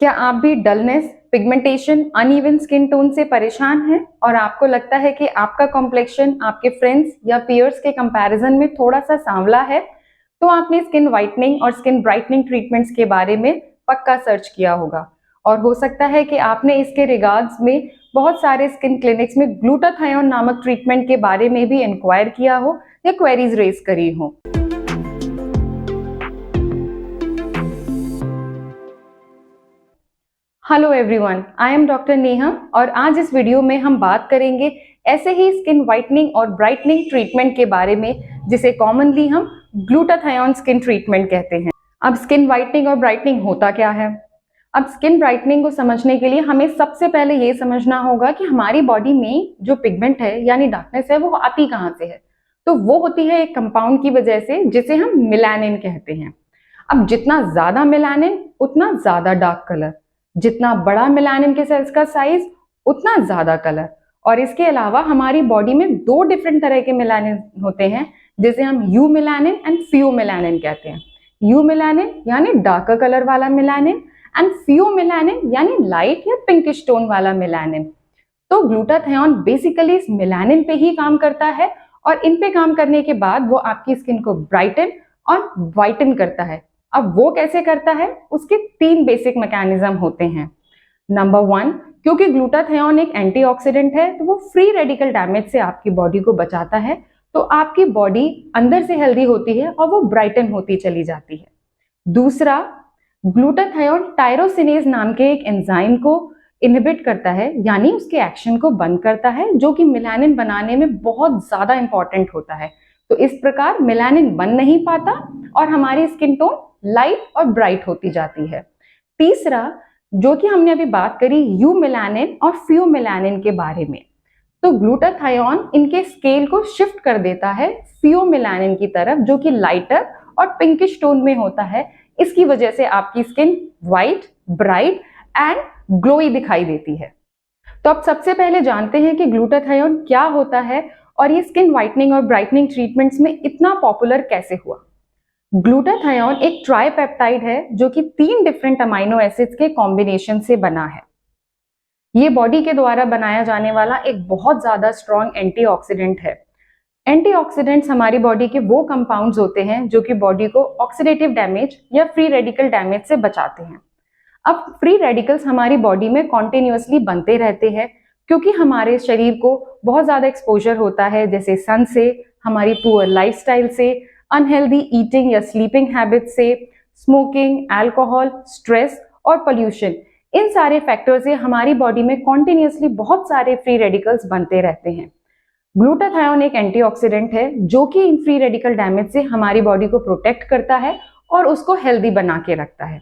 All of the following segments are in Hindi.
क्या आप भी dullness, pigmentation, uneven skin tone से परेशान हैं और आपको लगता है कि आपका कॉम्प्लेक्शन आपके फ्रेंड्स या पीयर्स के कंपैरिजन में थोड़ा सा सांवला है, तो आपने स्किन वाइटनिंग और स्किन ब्राइटनिंग ट्रीटमेंट्स के बारे में पक्का सर्च किया होगा और हो सकता है कि आपने इसके रिगार्ड्स में बहुत सारे स्किन क्लिनिक्स में ग्लूटाथायोन नामक ट्रीटमेंट के बारे में भी इंक्वायर किया हो या क्वेरीज रेज करी हो। Hello everyone, I am doctor Neha और आज इस वीडियो में हम बात करेंगे ऐसे ही स्किन वाइटनिंग और ब्राइटनिंग ट्रीटमेंट के बारे में जिसे कॉमनली हम ग्लूटाथायोन स्किन ट्रीटमेंट कहते हैं। अब स्किन वाइटनिंग और ब्राइटनिंग होता क्या है? अब स्किन ब्राइटनिंग को समझने के लिए हमें सबसे पहले ये समझना होगा कि हमारी बॉडी में जो पिगमेंट है यानी डार्कनेस है वो आती कहाँ से है। तो वो होती है एक कंपाउंड की वजह से जिसे हम मेलानिन कहते हैं। अब जितना ज्यादा मेलानिन उतना ज्यादा डार्क कलर, जितना बड़ा मेलानिन के सेल्स का साइज उतना ज्यादा कलर। और इसके अलावा हमारी बॉडी में दो डिफरेंट तरह के मेलानिन होते हैं जिसे हम you melanin and FIEO melanin कहते हैं। यू मेलानिन यानी डार्कर कलर वाला मेलानिन एंड फियो मेलानिन यानी लाइट या पिंकिश टोन वाला मेलानिन। तो ग्लूटाथायोन बेसिकली इस मेलानिन पे ही काम करता है और इन पे काम करने के बाद वो आपकी स्किन को ब्राइटन और वाइटन करता है। अब वो कैसे करता है, उसके तीन बेसिक मैकेनिज्म होते हैं। नंबर 1, क्योंकि ग्लूटाथायोन एक एंटीऑक्सीडेंट है तो वो फ्री रेडिकल डैमेज से आपकी बॉडी को बचाता है, तो आपकी बॉडी अंदर से हेल्दी होती है और वो ब्राइटन होती चली जाती है। दूसरा, ग्लूटाथायोन टायरोसिनेज नाम के एक एंजाइम को इनहिबिट करता है यानी उसके एक्शन को बंद करता है, जो कि मेलानिन बनाने में बहुत ज्यादा इंपॉर्टेंट होता है। तो इस प्रकार मेलानिन बन नहीं पाता और हमारी स्किन टोन लाइट और ब्राइट होती जाती है। तीसरा, जो कि हमने अभी बात करी यू मेलानिन और फियो मेलानिन के बारे में, तो ग्लूटाथायोन इनके स्केल को शिफ्ट कर देता है फियो मेलानिन की तरफ, जो कि लाइटर और पिंकिश टोन में होता है। इसकी वजह से आपकी skin white, bright and glowy दिखाई देती है। तो अब सबसे पहले जानते हैं कि ग्लूटाथायोन क्या होता है और ये स्किन वाइटनिंग और ब्राइटनिंग ट्रीटमेंट्स में इतना पॉपुलर कैसे हुआ। ग्लूटाथायोन एक ट्राइपेप्टाइड है जो कि 3 डिफरेंट अमाइनो एसिड्स के कॉम्बिनेशन से बना है। ये बॉडी के द्वारा बनाया जाने वाला एक बहुत ज्यादा स्ट्रॉन्ग एंटीऑक्सीडेंट है। एंटीऑक्सीडेंट्स हमारी बॉडी के वो कंपाउंड्स होते हैं जो कि बॉडी को ऑक्सीडेटिव डैमेज या फ्री रेडिकल डैमेज से बचाते हैं। अब फ्री रेडिकल्स हमारी बॉडी में कॉन्टिन्यूअसली बनते रहते हैं क्योंकि हमारे शरीर को बहुत ज्यादा एक्सपोजर होता है, जैसे सन से, हमारी पुअर लाइफस्टाइल से, अनहेल्दी ईटिंग या स्लीपिंग हैबिट से, स्मोकिंग, अल्कोहल, स्ट्रेस और पोल्यूशन। इन सारे फैक्टर से हमारी बॉडी में कॉन्टिन्यूअसली बहुत सारे फ्री रेडिकल्स बनते रहते हैं। ग्लूटाथायोन एक एंटीऑक्सीडेंट है जो कि इन फ्री रेडिकल डैमेज से हमारी बॉडी को प्रोटेक्ट करता है और उसको हेल्दी बना के रखता है।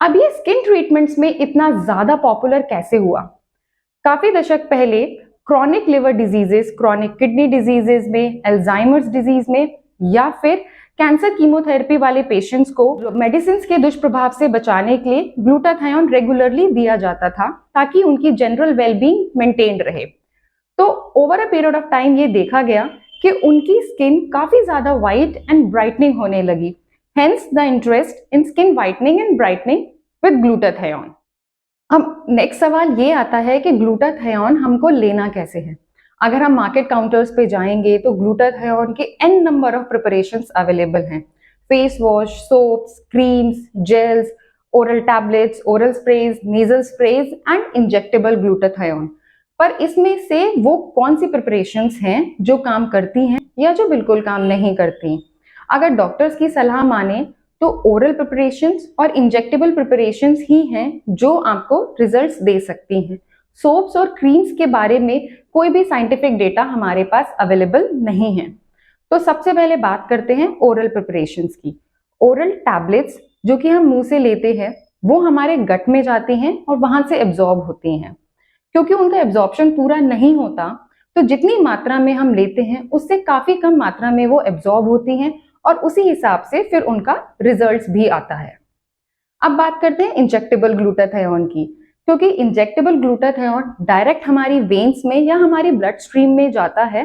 अब ये स्किन ट्रीटमेंट्स में इतना ज्यादा पॉपुलर कैसे हुआ? काफी दशक पहले chronic liver diseases, chronic kidney diseases में, अल्जाइमर्स डिजीज में या फिर कैंसर कीमोथेरेपी वाले पेशेंट्स को मेडिसिन के दुष्प्रभाव से बचाने के लिए ग्लूटाथायोन रेगुलरली दिया जाता था ताकि उनकी जनरल वेलबींग मेंटेन रहे। तो over a period of time ये देखा गया कि उनकी स्किन काफी ज्यादा व्हाइट एंड ब्राइटनिंग होने लगी। Hence the interest in skin whitening and brightening with glutathione. अब नेक्स्ट सवाल ये आता है कि ग्लूटाथायोन हमको लेना कैसे है। अगर हम मार्केट काउंटर्स पे जाएंगे तो ग्लूटाथायोन के n number of preparations available हैं। Face wash, soaps, creams, gels, oral tablets, oral sprays, nasal sprays and injectable glutathione. पर इसमें से वो कौन सी प्रिपरेशंस हैं जो काम करती हैं या जो बिल्कुल काम नहीं करती? अगर डॉक्टर्स की सलाह माने तो ओरल प्रिपरेशंस और इंजेक्टेबल प्रिपरेशंस ही हैं जो आपको रिजल्ट्स दे सकती हैं। सोप्स और क्रीम्स के बारे में कोई भी साइंटिफिक डेटा हमारे पास अवेलेबल नहीं है। तो सबसे पहले बात करते हैं ओरल प्रिपरेशंस की। ओरल टैबलेट्स जो कि हम मुंह से लेते हैं वो हमारे गट में जाती हैं और वहां से एब्जॉर्ब होती हैं। क्योंकि उनका एब्जॉर्प्शन पूरा नहीं होता तो जितनी मात्रा में हम लेते हैं उससे काफी कम मात्रा में वो एब्जॉर्ब होती हैं और उसी हिसाब से फिर उनका रिजल्ट्स भी आता है। अब बात करते हैं इंजेक्टेबल ग्लूटाथायोन की। क्योंकि इंजेक्टेबल ग्लूटाथायोन डायरेक्ट हमारी वेन्स में या हमारी ब्लड स्ट्रीम में जाता है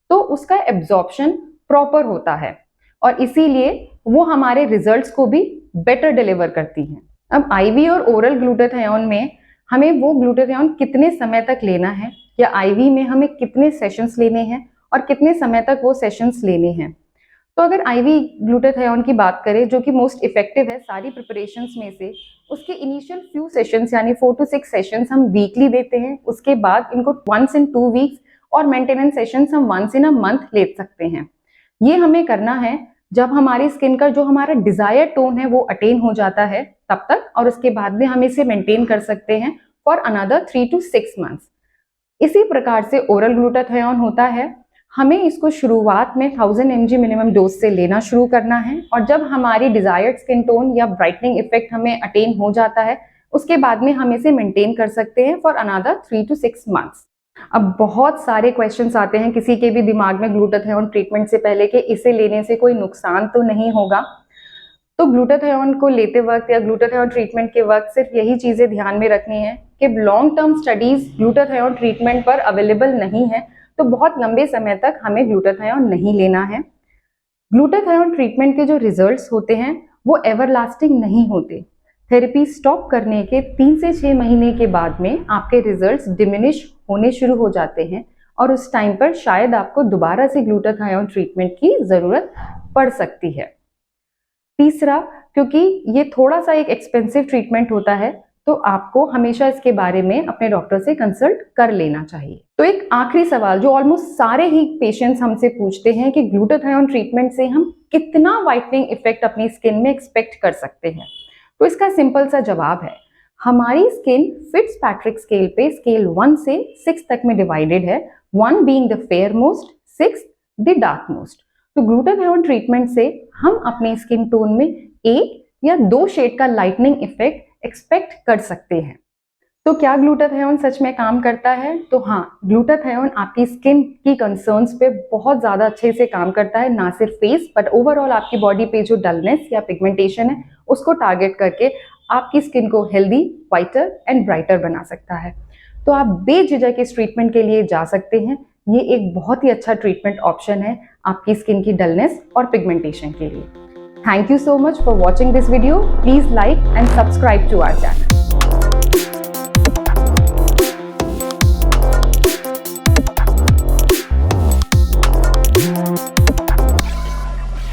तो उसका एब्जॉर्प्शन प्रॉपर होता है और इसीलिए वो हमारे रिजल्ट्स को भी बेटर डिलीवर करती हैं। अब आईवी और ओरल ग्लूटाथायोन में हमें वो ग्लूटाथायोन कितने समय तक लेना है, या आईवी में हमें कितने सेशंस लेने हैं और कितने समय तक वो सेशंस लेने हैं। तो अगर आईवी ग्लूटाथायोन की बात करें, जो कि मोस्ट इफेक्टिव है सारी प्रिपरेशंस में से, उसके इनिशियल फ्यू सेशंस यानी 4 to 6 सेशंस हम वीकली देते हैं। उसके बाद इनको 1 in 2 weeks और मेंटेनेंस सेशंस हम 1 in a month ले सकते हैं। ये हमें करना है जब हमारी स्किन का जो हमारा डिजायर टोन है वो अटेन हो जाता है तब तक, और उसके बाद में हम इसे मेंटेन कर सकते हैं फॉर अनदर 3 to 6 months। इसी प्रकार से ओरल ग्लूटाथायोन होता है। हमें इसको शुरुआत में 1000 mg मिनिमम डोज से लेना शुरू करना है, और जब हमारी डिजायर्ड स्किन टोन या ब्राइटनिंग इफेक्ट हमें अटेन हो जाता है उसके बाद में हम इसे मेंटेन कर सकते हैं फॉर अनदर 3 to 6 months। अब बहुत सारे क्वेश्चंस आते हैं किसी के भी दिमाग में ग्लूटाथायोन ट्रीटमेंट से पहले कि इसे लेने से कोई नुकसान तो नहीं होगा। तो ग्लूटाथायोन को लेते वक्त या ग्लूटाथायोन ट्रीटमेंट के वक्त सिर्फ यही चीजें ध्यान में रखनी है कि long term studies glutathione treatment पर अवेलेबल नहीं है, तो बहुत लंबे समय तक हमें ग्लूटाथायोन नहीं लेना है। ग्लूटाथायोन ट्रीटमेंट के जो रिजल्ट्स होते हैं वो एवरलास्टिंग नहीं होते। थेरेपी स्टॉप करने के 3 से 6 महीने के बाद में आपके रिजल्ट्स डिमिनिश होने शुरू हो जाते हैं, और उस टाइम पर शायद आपको दोबारा से ग्लूटाथायोन ट्रीटमेंट की जरूरत पड़ सकती है। तीसरा, क्योंकि ये थोड़ा सा एक एक्सपेंसिव ट्रीटमेंट होता है, तो आपको हमेशा इसके बारे में अपने डॉक्टर से कंसल्ट कर लेना चाहिए। तो एक आखिरी सवाल जो ऑलमोस्ट सारे ही पेशेंट्स हमसे पूछते हैं कि ग्लूटाथायोन ट्रीटमेंट से हम कितना व्हाइटनिंग इफेक्ट अपनी स्किन में एक्सपेक्ट कर सकते हैं। तो इसका सिंपल सा जवाब है, हमारी स्किन फिट्जपैट्रिक स्केल पे स्केल 1 से 6 तक में डिवाइडेड है, 1 being the fair most, 6 the dark most. तो ग्लूटाथायोन ट्रीटमेंट से हम अपनी स्किन टोन में 1 या 2 शेड का लाइटनिंग इफेक्ट एक्सपेक्ट कर सकते हैं। तो क्या ग्लूटाथायोन सच में काम करता है? तो हाँ, ग्लूटाथायोन आपकी स्किन की कंसर्न्स पे बहुत ज़्यादा अच्छे से काम करता है, ना सिर्फ फेस बट ओवरऑल आपकी बॉडी पे जो डलनेस या पिगमेंटेशन है उसको टारगेट करके आपकी स्किन को हेल्दी, वाइटर एंड ब्राइटर बना सकता है। तो आप बेझिझक इस ट्रीटमेंट के लिए जा सकते हैं। ये एक बहुत ही अच्छा ट्रीटमेंट ऑप्शन है आपकी स्किन की डलनेस और पिगमेंटेशन के लिए। Thank you so much for watching this video. Please like and subscribe to our channel.